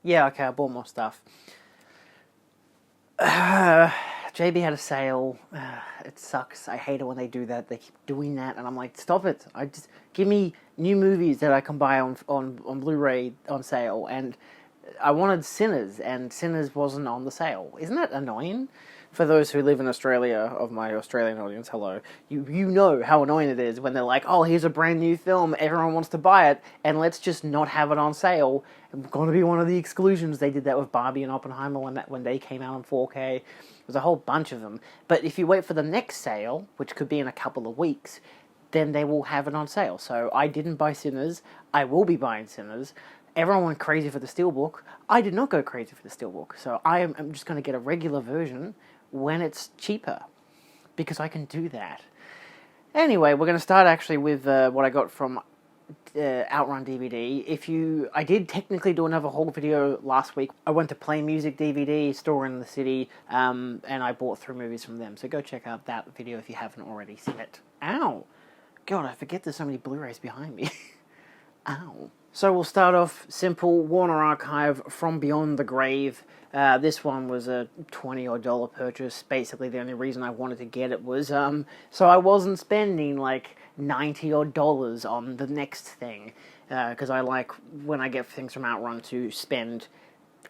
Yeah, okay, I bought more stuff. JB had a sale. It sucks. I hate it when they do that. They keep doing that, and I'm like, stop it. I just give me new movies that I can buy on Blu-ray on sale. And I wanted Sinners, and Sinners wasn't on the sale. Isn't that annoying? For those who live in Australia, of my Australian audience, hello. You know how annoying it is when they're like, oh, here's a brand new film, everyone wants to buy it, and let's just not have it on sale. It's going to be one of the exclusions. They did that with Barbie and Oppenheimer when they came out on 4K. There's a whole bunch of them. But if you wait for the next sale, which could be in a couple of weeks, then they will have it on sale. So I didn't buy Sinners. I will be buying Sinners. Everyone went crazy for the Steelbook. I did not go crazy for the Steelbook. So I'm just going to get a regular version when it's cheaper, because I can do that. Anyway, we're going to start actually with what I got from Outrun DVD. I did technically do another haul video last week. I went to Play Music DVD store in the city, and I bought 3 movies from them. So go check out that video if you haven't already seen it. Ow! God, I forget there's so many Blu-rays behind me. Ow. So we'll start off simple. Warner Archive, From Beyond the Grave. This one was a $20 purchase. Basically, the only reason I wanted to get it was so I wasn't spending like $90 on the next thing. Because I like, when I get things from Outrun, to spend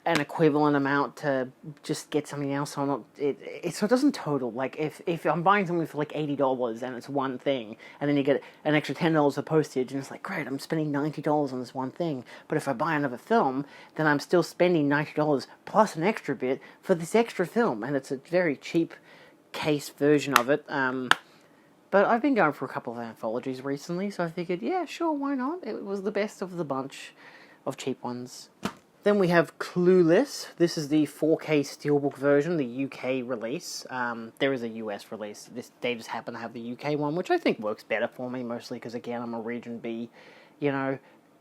an equivalent amount to just get something else on it. So it doesn't total. Like, if I'm buying something for like $80 and it's one thing, and then you get an extra $10 of postage, and it's like, great, I'm spending $90 on this one thing. But if I buy another film, then I'm still spending $90 plus an extra bit for this extra film, and it's a very cheap case version of it. But I've been going for a couple of anthologies recently, so I figured, yeah, sure, why not? It was the best of the bunch of cheap ones. Then we have Clueless. This is the 4K Steelbook version, the UK release. There is a US release. They just happen to have the UK one, which I think works better for me, mostly because, again, I'm a Region B,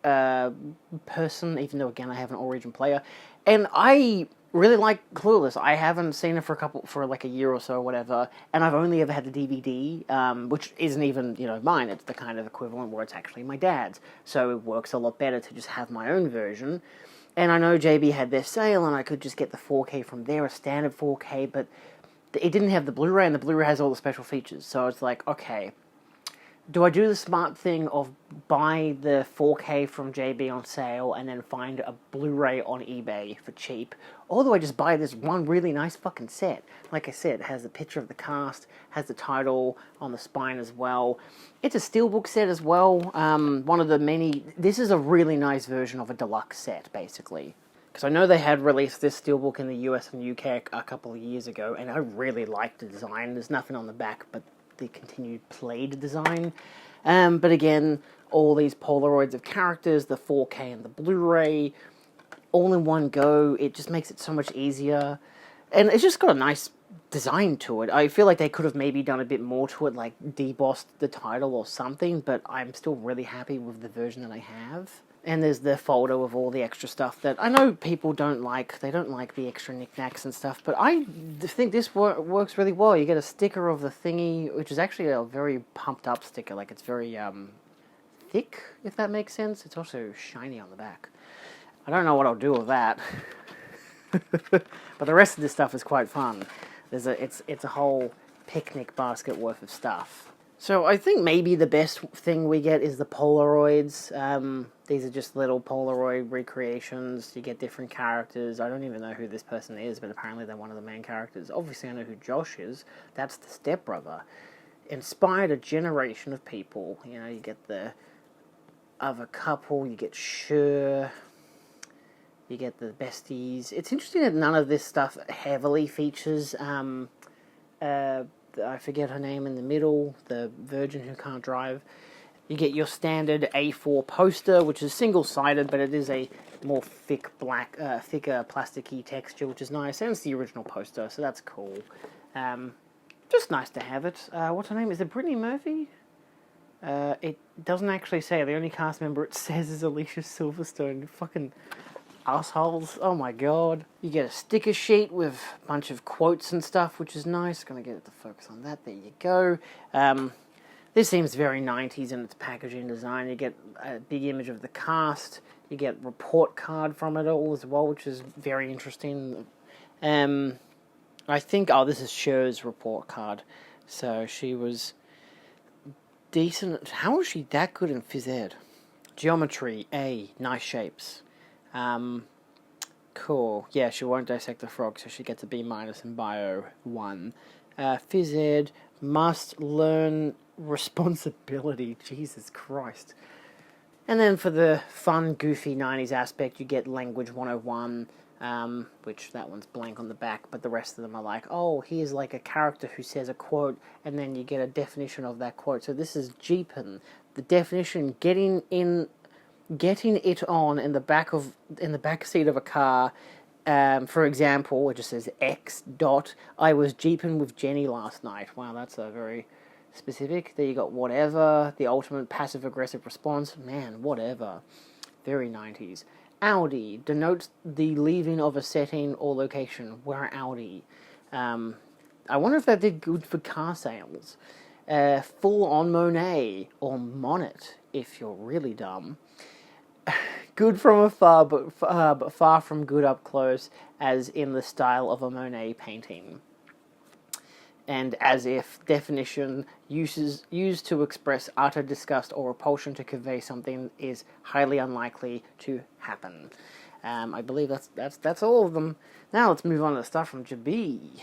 person, even though, again, I have an all-region player. And I really like Clueless. I haven't seen it for like a year or so or whatever, and I've only ever had the DVD, which isn't even, mine. It's the kind of equivalent where it's actually my dad's. So it works a lot better to just have my own version. And I know JB had their sale, and I could just get the 4K from there, a standard 4K, but it didn't have the Blu-ray, and the Blu-ray has all the special features. So it's like, okay, do I do the smart thing of buy the 4K from JB on sale and then find a Blu-ray on eBay for cheap? Or do I just buy this one really nice fucking set? Like I said, it has the picture of the cast, has the title on the spine as well. It's a steelbook set as well. One of the many... This is a really nice version of a deluxe set, basically. Because I know they had released this steelbook in the US and UK a couple of years ago, and I really liked the design. There's nothing on the back but the continued plaid design. But again, all these Polaroids of characters, the 4K and the Blu-ray, all in one go. It just makes it so much easier. And it's just got a nice design to it. I feel like they could have maybe done a bit more to it, like debossed the title or something, but I'm still really happy with the version that I have. And there's the folder with all the extra stuff that I know people don't like. They don't like the extra knickknacks and stuff, but I think this works really well. You get a sticker of the thingy, which is actually a very pumped up sticker. Like, it's very thick, if that makes sense. It's also shiny on the back. I don't know what I'll do with that. But the rest of this stuff is quite fun. It's a whole picnic basket worth of stuff. So I think maybe the best thing we get is the Polaroids. These are just little Polaroid recreations. You get different characters. I don't even know who this person is, but apparently they're one of the main characters. Obviously I know who Josh is. That's the stepbrother. Inspired a generation of people. You get the other couple, you get Cher, you get the besties. It's interesting that none of this stuff heavily features I forget her name in the middle, the virgin who can't drive. You get your standard A4 poster, which is single-sided, but it is a more thicker plasticky texture, which is nice. And it's the original poster, so that's cool. Just nice to have it. What's her name? Is it Brittany Murphy? It doesn't actually say. The only cast member it says is Alicia Silverstone. Fucking assholes. Oh my god. You get a sticker sheet with a bunch of quotes and stuff, which is nice. Gonna get it to focus on that. There you go. This seems very 90s in its packaging design. You get a big image of the cast. You get report card from it all as well, which is very interesting. I think, this is Cher's report card. So she was decent. How was she that good in phys ed? Geometry, A, nice shapes. Cool. Yeah, she won't dissect the frog, so she gets a B- in bio 1. Phys ed, must learn responsibility. Jesus Christ. And then for the fun, goofy 90s aspect, you get Language 101, which that one's blank on the back, but the rest of them are like, oh, here's like a character who says a quote, and then you get a definition of that quote. So this is Jeepin'. The definition, getting it on in the back seat of a car. For example, it just says X dot. I was jeeping with Jenny last night. Wow, that's a very specific. There you got whatever, the ultimate passive-aggressive response. Man, whatever. Very 90s. Audi denotes the leaving of a setting or location. Where Audi? I wonder if that did good for car sales. Full-on Monet, or Monet, if you're really dumb. Good from afar, but far from good up close, as in the style of a Monet painting. And as if definition used to express utter disgust or repulsion to convey something is highly unlikely to happen. I believe that's all of them. Now let's move on to the stuff from Jabi.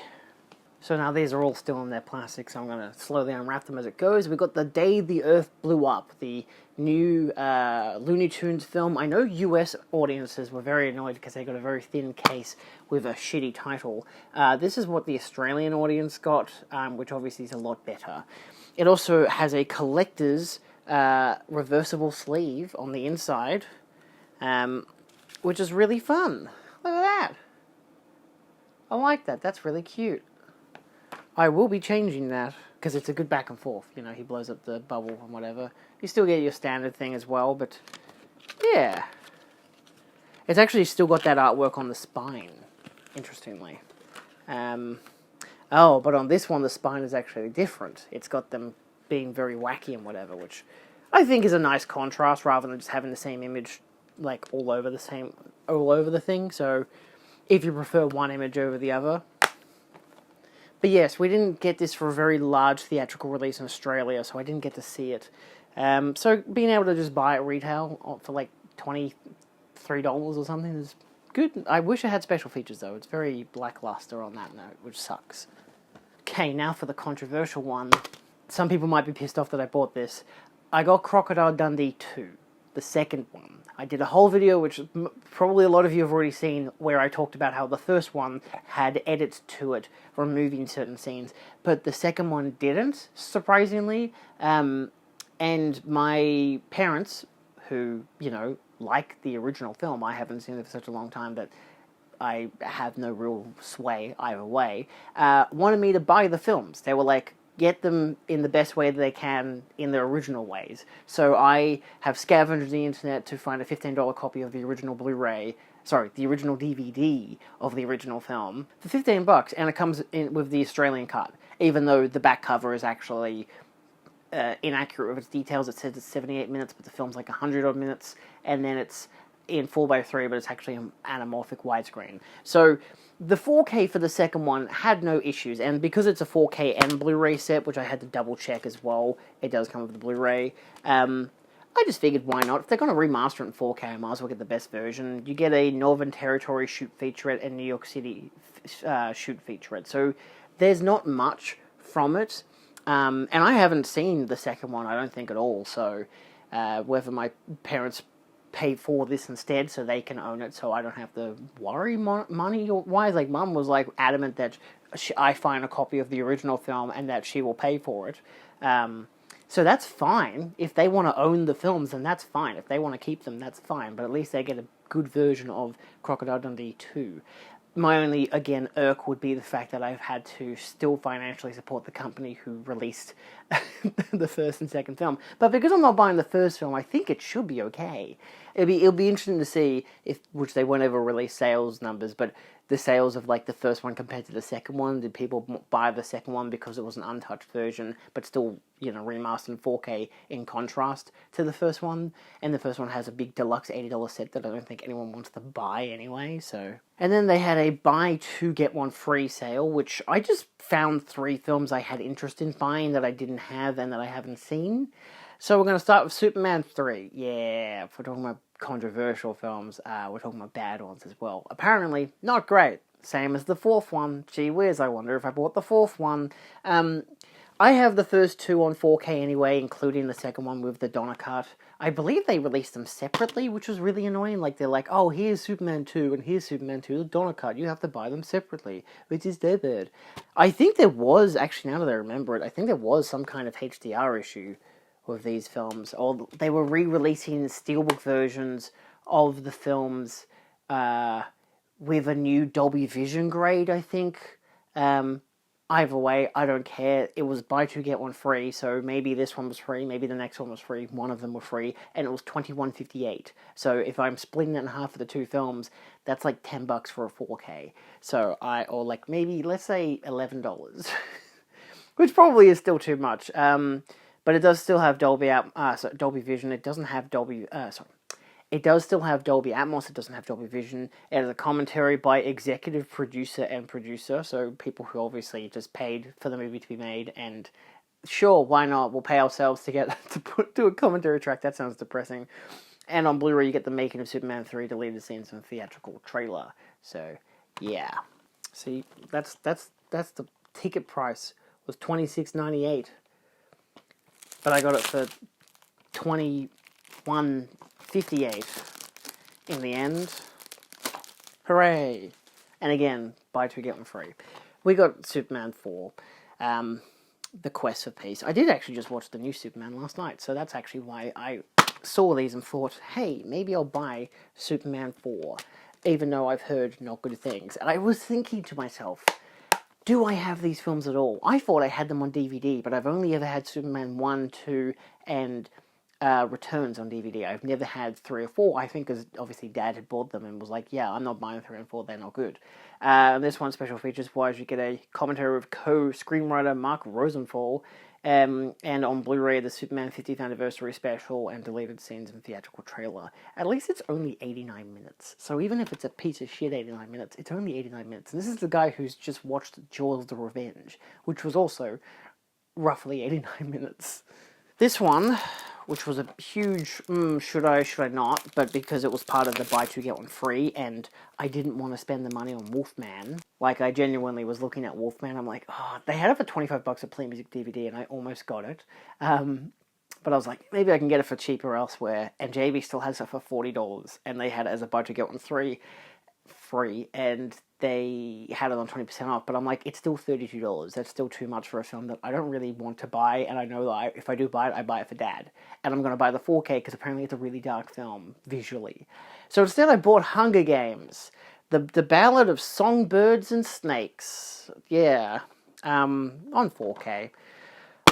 So now these are all still in their plastic, so I'm going to slowly unwrap them as it goes. We've got The Day the Earth Blew Up, the new Looney Tunes film. I know US audiences were very annoyed because they got a very thin case with a shitty title. This is what the Australian audience got, which obviously is a lot better. It also has a collector's reversible sleeve on the inside, which is really fun. Look at that. I like that. That's really cute. I will be changing that, because it's a good back and forth. You know, he blows up the bubble and whatever. You still get your standard thing as well, but yeah. It's actually still got that artwork on the spine, interestingly. But on this one, the spine is actually different. It's got them being very wacky and whatever, which I think is a nice contrast, rather than just having the same image, like, all over the thing. So, if you prefer one image over the other. But yes, we didn't get this for a very large theatrical release in Australia, so I didn't get to see it. So being able to just buy it retail for like $23 or something is good. I wish it had special features though. It's very lackluster on that note, which sucks. Okay, now for the controversial one. Some people might be pissed off that I bought this. I got Crocodile Dundee 2, the second one. I did a whole video, which probably a lot of you have already seen, where I talked about how the first one had edits to it, removing certain scenes, but the second one didn't, surprisingly. And my parents, who, you know, like the original film, I haven't seen it for such a long time that I have no real sway either way, wanted me to buy the films. They were like, get them in the best way that they can in their original ways. So I have scavenged the internet to find a $15 copy of the original the original DVD of the original film for $15, and it comes in with the Australian cut, even though the back cover is actually inaccurate with its details. It says it's 78 minutes, but the film's like 100 odd minutes, and then it's in 4:3, but it's actually an anamorphic widescreen. So the 4K for the second one had no issues, and because it's a 4K and Blu-ray set, which I had to double check as well, it does come with the Blu-ray, I just figured why not? If they're going to remaster it in 4K, I might as well get the best version. You get a Northern Territory shoot featurette and New York City shoot featurette, so there's not much from it, and I haven't seen the second one, I don't think at all, so whether my parents pay for this instead so they can own it, so I don't have to worry money-wise. Like, Mum was like adamant that I find a copy of the original film and that she will pay for it. So that's fine. If they want to own the films, then that's fine. If they want to keep them, that's fine. But at least they get a good version of Crocodile Dundee 2. My only, again, irk would be the fact that I've had to still financially support the company who released the first and second film. But because I'm not buying the first film, I think it should be okay. It'll be interesting to see which they won't ever release sales numbers, but the sales of like the first one compared to the second one? Did people buy the second one because it was an untouched version, but still, remastered in 4K in contrast to the first one? And the first one has a big deluxe $80 set that I don't think anyone wants to buy anyway, so... And then they had a buy two get one free sale, which I just found 3 films I had interest in buying that I didn't have and that I haven't seen. So we're going to start with Superman 3. Yeah, if we're talking about controversial films, we're talking about bad ones as well. Apparently, not great. Same as the 4th one. Gee whiz, I wonder if I bought the 4th one. I have the first 2 on 4K anyway, including the second one with the Donner cut. I believe they released them separately, which was really annoying. Like, they're like, oh, here's Superman 2 and here's Superman 2, the Donner cut. You have to buy them separately, which is their bad. I think there was, actually, now that I remember it, I think there was some kind of HDR issue with these films, or they were re-releasing steelbook versions of the films with a new Dolby Vision grade, I think. Either way, I don't care. It was buy two get one free, so maybe this one was free, maybe the next one was free, one of them were free, and it was $21.58. So if I'm splitting it in half for the 2 films, that's like $10 for a 4K. So or like maybe, let's say $11, which probably is still too much. But it does still have Dolby Vision. It doesn't have It does still have Dolby Atmos. It doesn't have Dolby Vision. It has a commentary by executive producer and producer, so people who obviously just paid for the movie to be made. And sure, why not? We'll pay ourselves to get do a commentary track. That sounds depressing. And on Blu-ray, you get the making of Superman 3, deleted scenes, and theatrical trailer. So yeah, see, that's the ticket price was $26.98. But I got it for $21.58 in the end. Hooray! And again, buy two get one free. We got Superman 4, The Quest for Peace. I did actually just watch the new Superman last night, so that's actually why I saw these and thought, hey, maybe I'll buy Superman 4, even though I've heard not good things. And I was thinking to myself, do I have these films at all? I thought I had them on DVD, but I've only ever had Superman 1, 2, and Returns on DVD. I've never had 3 or 4, I think, because obviously Dad had bought them and was like, yeah, I'm not buying 3 and 4, they're not good. This one, special features-wise, you get a commentary with co-screenwriter Mark Rosenthal, and on Blu-ray, the Superman 50th Anniversary Special and deleted scenes and theatrical trailer. At least it's only 89 minutes. So even if it's a piece of shit 89 minutes, it's only 89 minutes. And this is the guy who's just watched Jaws the Revenge, which was also roughly 89 minutes. This one, which was a huge, should I not, but because it was part of the buy two get one free, and I didn't want to spend the money on Wolfman. Like, I genuinely was looking at Wolfman, I'm like, oh, they had it for $25 at Play Music DVD, and I almost got it. But I was like, maybe I can get it for cheaper elsewhere, and JB still has it for $40, and they had it as a buy two get one free, and they had it on 20% off, but I'm like, it's still $32. That's still too much for a film that I don't really want to buy, and I know that if I do buy it, I buy it for Dad. And I'm going to buy the 4K, because apparently it's a really dark film, visually. So instead I bought Hunger Games, the Ballad of Songbirds and Snakes. Yeah, on 4K.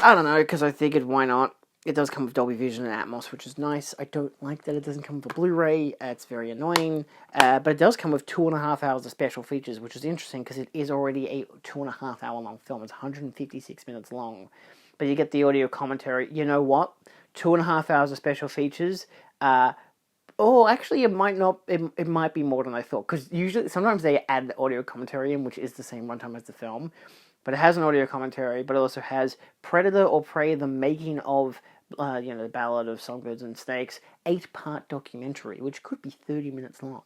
I don't know, because I figured, why not? It does come with Dolby Vision and Atmos, which is nice. I don't like that it doesn't come with a Blu-ray. It's very annoying. But it does come with 2.5 hours of special features, which is interesting because it is already a 2.5 hour long film. It's 156 minutes long. But you get the audio commentary. You know what? 2.5 hours of special features. Actually, it might not. It might be more than I thought. Because sometimes they add audio commentary in, which is the same runtime as the film. But it has an audio commentary, but it also has Predator or Prey, the making of the Ballad of Songbirds and Snakes, 8-part documentary, which could be 30 minutes long.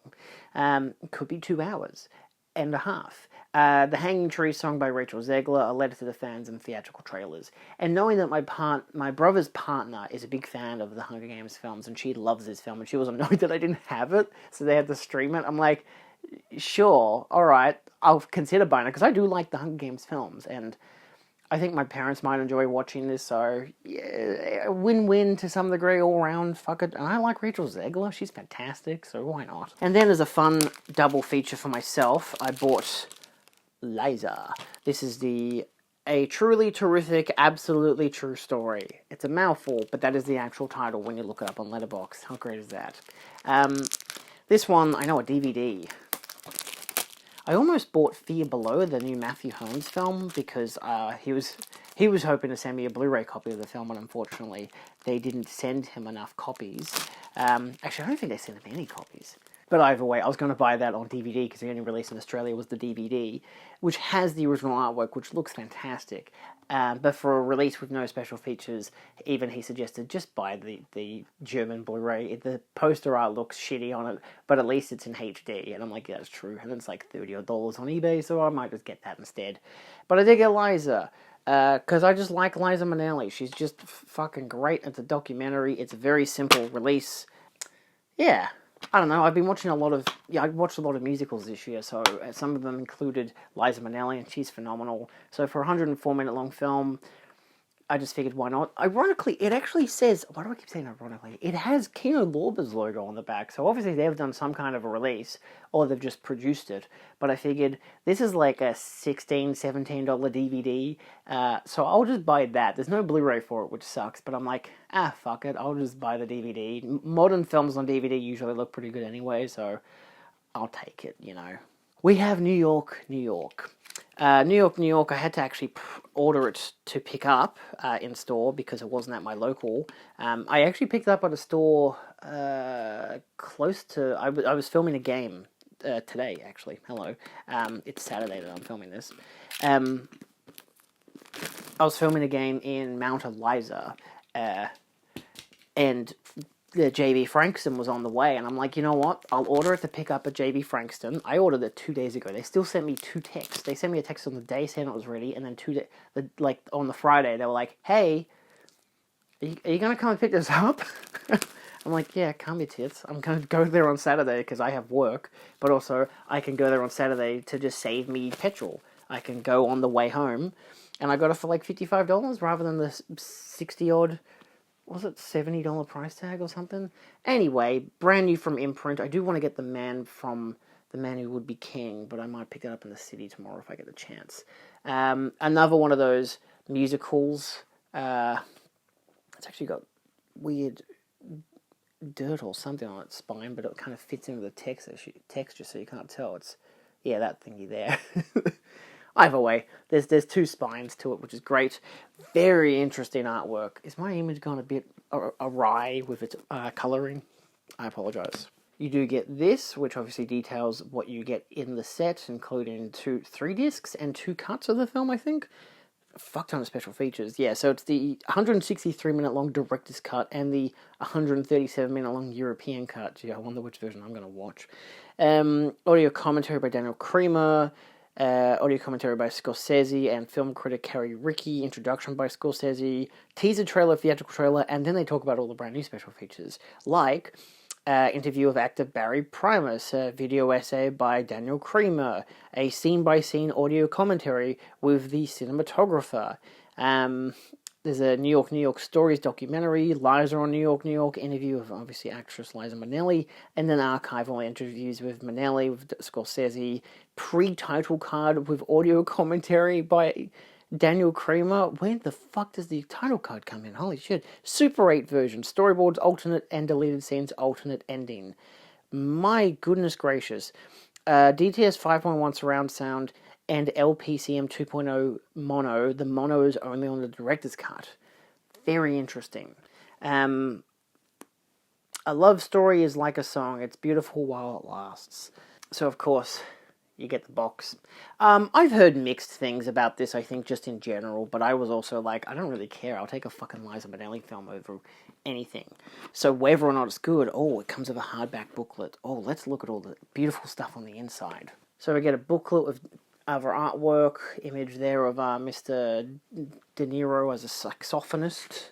Could be 2 hours and a half. The Hanging Tree song by Rachel Zegler, a letter to the fans, and theatrical trailers. And knowing that my brother's partner is a big fan of the Hunger Games films, and she loves this film, and she was annoyed that I didn't have it, so they had to stream it. I'm like, sure, alright, I'll consider buying it, because I do like the Hunger Games films, and I think my parents might enjoy watching this, so yeah, win-win to some degree all around, fuck it. And I like Rachel Zegler, she's fantastic, so why not? And then as a fun double feature for myself, I bought Liza. This is a truly terrific, absolutely true story. It's a mouthful, but that is the actual title when you look it up on Letterboxd. How great is that? This one, I know a DVD. I almost bought Fear Below, the new Matthew Holmes film, because he was hoping to send me a Blu-ray copy of the film, and unfortunately they didn't send him enough copies. Actually, I don't think they sent him any copies. But either way, I was going to buy that on DVD because the only release in Australia was the DVD, which has the original artwork, which looks fantastic. But for a release with no special features, even he suggested just buy the German Blu-ray. The poster art looks shitty on it, but at least it's in HD. And I'm like, yeah, that's true. And it's like $30 on eBay, so I might just get that instead. But I did get Liza. Because I just like Liza Minnelli. She's just fucking great. It's a documentary. It's a very simple release. Yeah. I don't know, I've been watching I watched a lot of musicals this year, so some of them included Liza Minnelli, and she's phenomenal. So for a 104-minute long film, I just figured, why not? Ironically, it actually says, why do I keep saying ironically? It has Kino Lorber's logo on the back, so obviously they've done some kind of a release, or they've just produced it. But I figured, this is like a $16, $17 DVD, so I'll just buy that. There's no Blu-ray for it, which sucks, but I'm like, fuck it, I'll just buy the DVD. Modern films on DVD usually look pretty good anyway, so I'll take it, you know. We have New York, New York. New York, I had to actually order it to pick up in store because it wasn't at my local. I actually picked it up at a store close to... I was filming a game today, actually. Hello. It's Saturday that I'm filming this. I was filming a game in Mount Eliza, and the JB Frankston was on the way, and I'm like, you know what? I'll order it to pick up at JB Frankston. I ordered it 2 days ago. They still sent me 2 texts. They sent me a text on the day saying it was ready, and then like on the Friday, they were like, hey, are you going to come and pick this up? I'm like, yeah, come your tits. I'm going to go there on Saturday because I have work, but also I can go there on Saturday to just save me petrol. I can go on the way home, and I got it for like $55 rather than the 60-odd... Was it $70 price tag or something? Anyway, brand new from imprint. I do want to get The Man Who Would Be King, but I might pick it up in the city tomorrow if I get the chance. Another one of those musicals. It's actually got weird dirt or something on its spine, but it kind of fits into the texture so you can't tell. It's, yeah, that thingy there. Either way, there's 2 spines to it, which is great. Very interesting artwork. Is my image gone a bit awry with its colouring? I apologise. You do get this, which obviously details what you get in the set, including 3 discs and 2 cuts of the film, I think. A fuck ton of special features. Yeah, so it's the 163-minute long director's cut and the 137-minute long European cut. Gee, I wonder which version I'm going to watch. Audio commentary by Daniel Kremer. Audio commentary by Scorsese and film critic Carrie Rickey, introduction by Scorsese, teaser trailer, theatrical trailer, and then they talk about all the brand new special features, like interview of actor Barry Primus, a video essay by Daniel Kremer, a scene-by-scene audio commentary with the cinematographer. There's a New York Stories documentary, Liza on New York, interview of obviously actress Liza Minnelli, and then archival interviews with Minnelli, with Scorsese, pre-title card with audio commentary by Daniel Kremer. Where the fuck does the title card come in? Holy shit. Super 8 version, storyboards, alternate and deleted scenes, alternate ending. My goodness gracious. DTS 5.1 surround sound, and LPCM 2.0 mono. The mono is only on the director's cut. Very interesting. A love story is like a song. It's beautiful while it lasts. So, of course, you get the box. I've heard mixed things about this, I think, just in general, but I was also like, I don't really care. I'll take a fucking Liza Minnelli film over anything. So whether or not it's good, it comes with a hardback booklet. Let's look at all the beautiful stuff on the inside. So we get a booklet with other artwork, image there of Mr. De Niro as a saxophonist.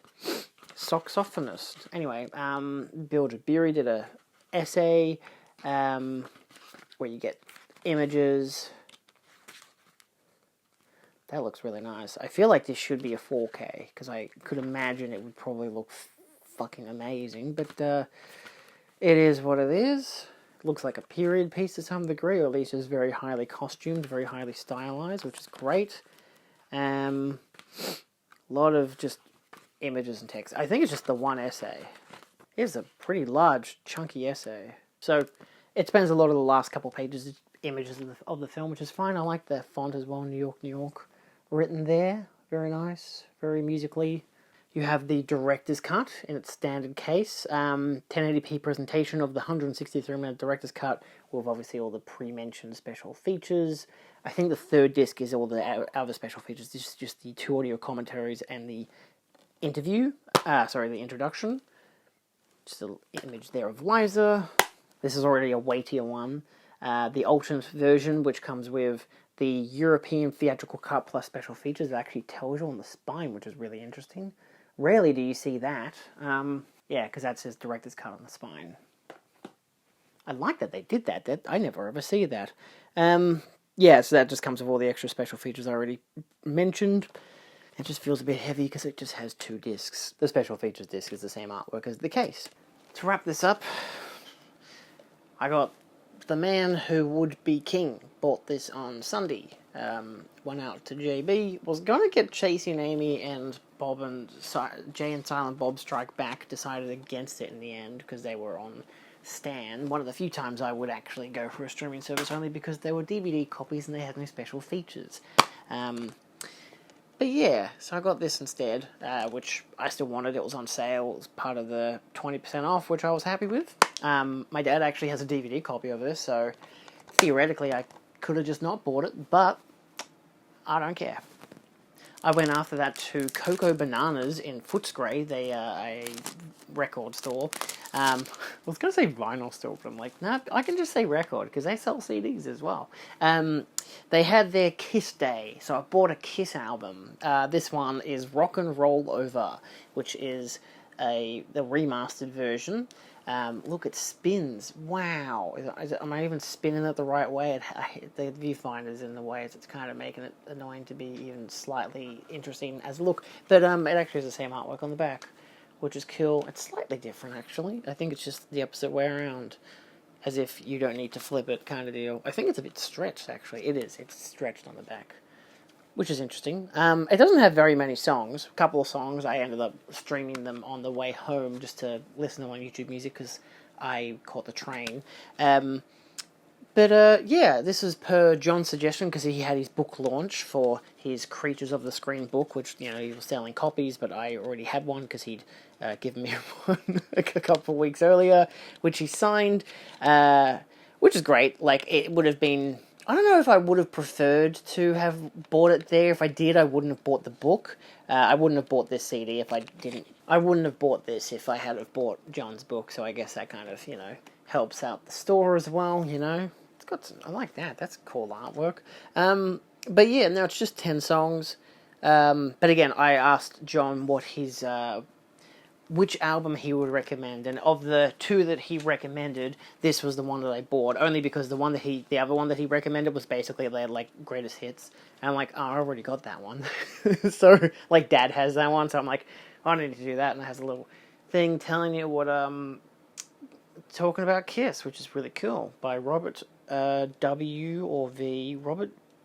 Anyway, Bill Jabiri did a essay where you get images. That looks really nice. I feel like this should be a 4K, because I could imagine it would probably look fucking amazing, but it is what it is. Looks like a period piece to some degree, or at least is very highly costumed, very highly stylized, which is great. A lot of just images and text. I think it's just the one essay. It's a pretty large, chunky essay. So it spends a lot of the last couple pages images of the film, which is fine. I like the font as well, New York, New York, written there. Very nice, very musically. You have the director's cut in its standard case, 1080p presentation of the 163-minute director's cut with obviously all the pre-mentioned special features. I think the third disc is all the other special features. This is just the 2 audio commentaries and the interview. The introduction. Just an image there of Liza. This is already a weightier one. The alternate version, which comes with the European theatrical cut plus special features, that actually tells you on the spine, which is really interesting. Rarely do you see that. Because that says director's cut on the spine. I like that they did that. I never ever see that. So that just comes with all the extra special features I already mentioned. It just feels a bit heavy because it just has 2 discs. The special features disc is the same artwork as the case. To wrap this up, I got The Man Who Would Be King. Bought this on Sunday. Went out to JB. Was going to get Chasey and Amy and Bob and Jay and Silent Bob Strike Back. Decided against it in the end because they were on Stan. One of the few times I would actually go for a streaming service, only because they were DVD copies and they had no special features. But yeah, so I got this instead, which I still wanted. It was on sale. It was part of the 20% off, which I was happy with. My dad actually has a DVD copy of this, so theoretically I could have just not bought it, but I don't care. I went after that to Coco Bananas in Footscray, a record store. I was going to say vinyl store, but I'm like, nah, I can just say record, because they sell CDs as well. They had their Kiss Day, so I bought a Kiss album. This one is Rock and Roll Over, which is the remastered version. Look, it spins. Wow. Am I even spinning it the right way? The viewfinder's in the way, so it's kind of making it annoying to be even slightly interesting as a look. But it actually has the same artwork on the back, which is cool. It's slightly different, actually. I think it's just the opposite way around, as if you don't need to flip it kind of deal. I think it's a bit stretched, actually. It is. It's stretched on the back, which is interesting. It doesn't have very many songs. A couple of songs. I ended up streaming them on the way home just to listen to them on YouTube Music because I caught the train. This is per John's suggestion because he had his book launch for his Creatures of the Screen book, which, he was selling copies, but I already had one because he'd given me one a couple of weeks earlier, which he signed, which is great. Like, it would have been... I don't know if I would have preferred to have bought it there. If I did, I wouldn't have bought the book. I wouldn't have bought this CD if I didn't. I wouldn't have bought this if I had have bought John's book, so I guess that kind of, helps out the store as well, It's got some, I like that. That's cool artwork. But yeah, no, it's just 10 songs. But again, I asked John what his... which album he would recommend, and of the 2 that he recommended, this was the one that I bought, only because the other one that he recommended was basically their, greatest hits, and I'm like, oh, I already got that one. So, Dad has that one, so I'm like, I don't need to do that, and it has a little thing telling you what, talking about Kiss, which is really cool, by Robert Robert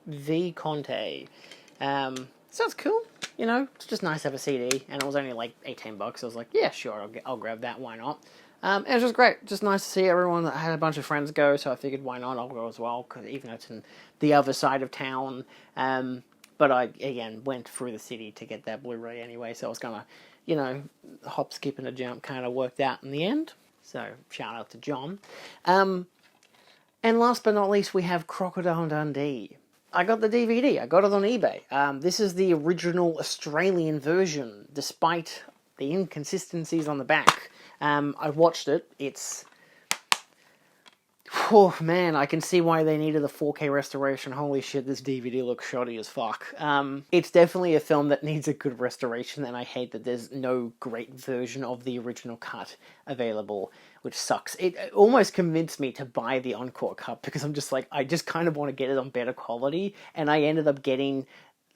V. Conte. Sounds cool. It's just nice to have a CD, and it was only $18. I was like, yeah, sure, I'll grab that, why not? And it was just great, just nice to see everyone. I had a bunch of friends go, so I figured, why not, I'll go as well, cause even though it's in the other side of town. But I, again, went through the city to get that Blu-ray anyway, so I was gonna, hop, skip, and a jump kind of worked out in the end. So, shout out to John. And last but not least, we have Crocodile Dundee. I got the DVD. I got it on eBay. This is the original Australian version, despite the inconsistencies on the back. I watched it. It's... Oh, man, I can see why they needed a 4K restoration. Holy shit, this DVD looks shoddy as fuck. It's definitely a film that needs a good restoration, and I hate that there's no great version of the original cut available, which sucks. It almost convinced me to buy the Encore cut, because I'm just like, I just kind of want to get it on better quality, and I ended up getting...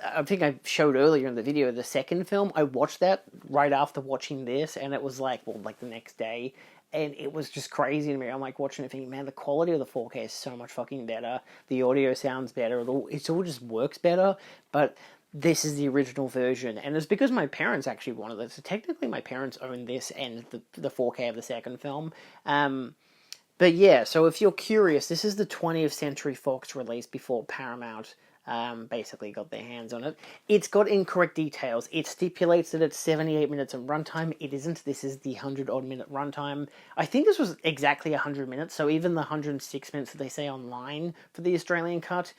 I think I showed earlier in the video the second film. I watched that right after watching this, and it was the next day, and it was just crazy to me. I'm watching it thinking, man, the quality of the 4K is so much fucking better. The audio sounds better. It all just works better, but this is the original version, and it's because my parents actually wanted it. So technically my parents own this and the 4K of the second film. But yeah, so if you're curious, this is the 20th Century Fox release before Paramount basically got their hands on it. It's got incorrect details. It stipulates that it's 78 minutes in runtime. It isn't. This is the 100-odd minute runtime. I think this was exactly 100 minutes, so even the 106 minutes that they say online for the Australian cut,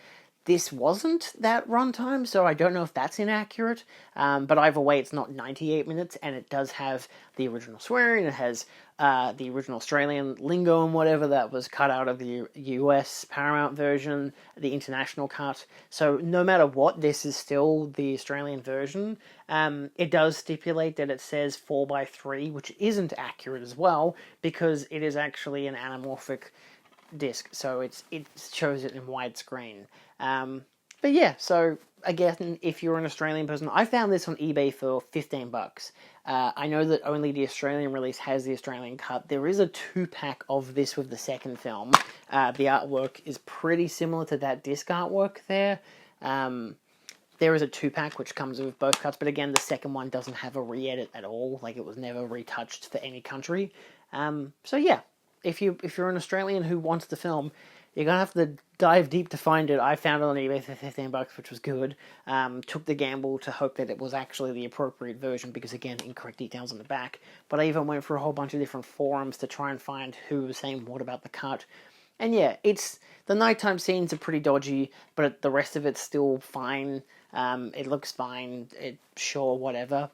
this wasn't that runtime, so I don't know if that's inaccurate. But either way, it's not 98 minutes, and it does have the original swearing. It has the original Australian lingo and whatever that was cut out of the US Paramount version, the international cut. So no matter what, this is still the Australian version. It does stipulate that it says 4:3, which isn't accurate as well, because it is actually an anamorphic disc, so it shows it in widescreen. But yeah, so again, if you're an Australian person, I found this on eBay for $15. I know that only the Australian release has the Australian cut. There is a 2-pack of this with the second film. The artwork is pretty similar to that disc artwork there. There is a 2-pack which comes with both cuts, but again, the second one doesn't have a re-edit at all. Like, it was never retouched for any country. So yeah, if you're an Australian who wants the film, you're gonna have to dive deep to find it. I found it on eBay for $15, which was good. Took the gamble to hope that it was actually the appropriate version, because again, incorrect details on the back. But I even went through a whole bunch of different forums to try and find who was saying what about the cut. And yeah, the nighttime scenes are pretty dodgy, but the rest of it's still fine. It looks fine. Sure, whatever.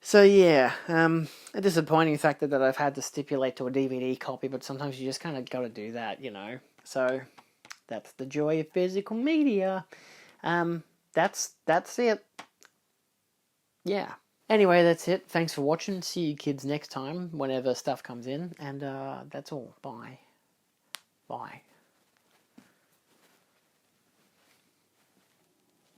So yeah, a disappointing factor that I've had to stipulate to a DVD copy, but sometimes you just kind of got to do that, you know. So that's the joy of physical media. That's it. Yeah. Anyway, that's it. Thanks for watching. See you kids next time, whenever stuff comes in. And that's all. Bye. Bye.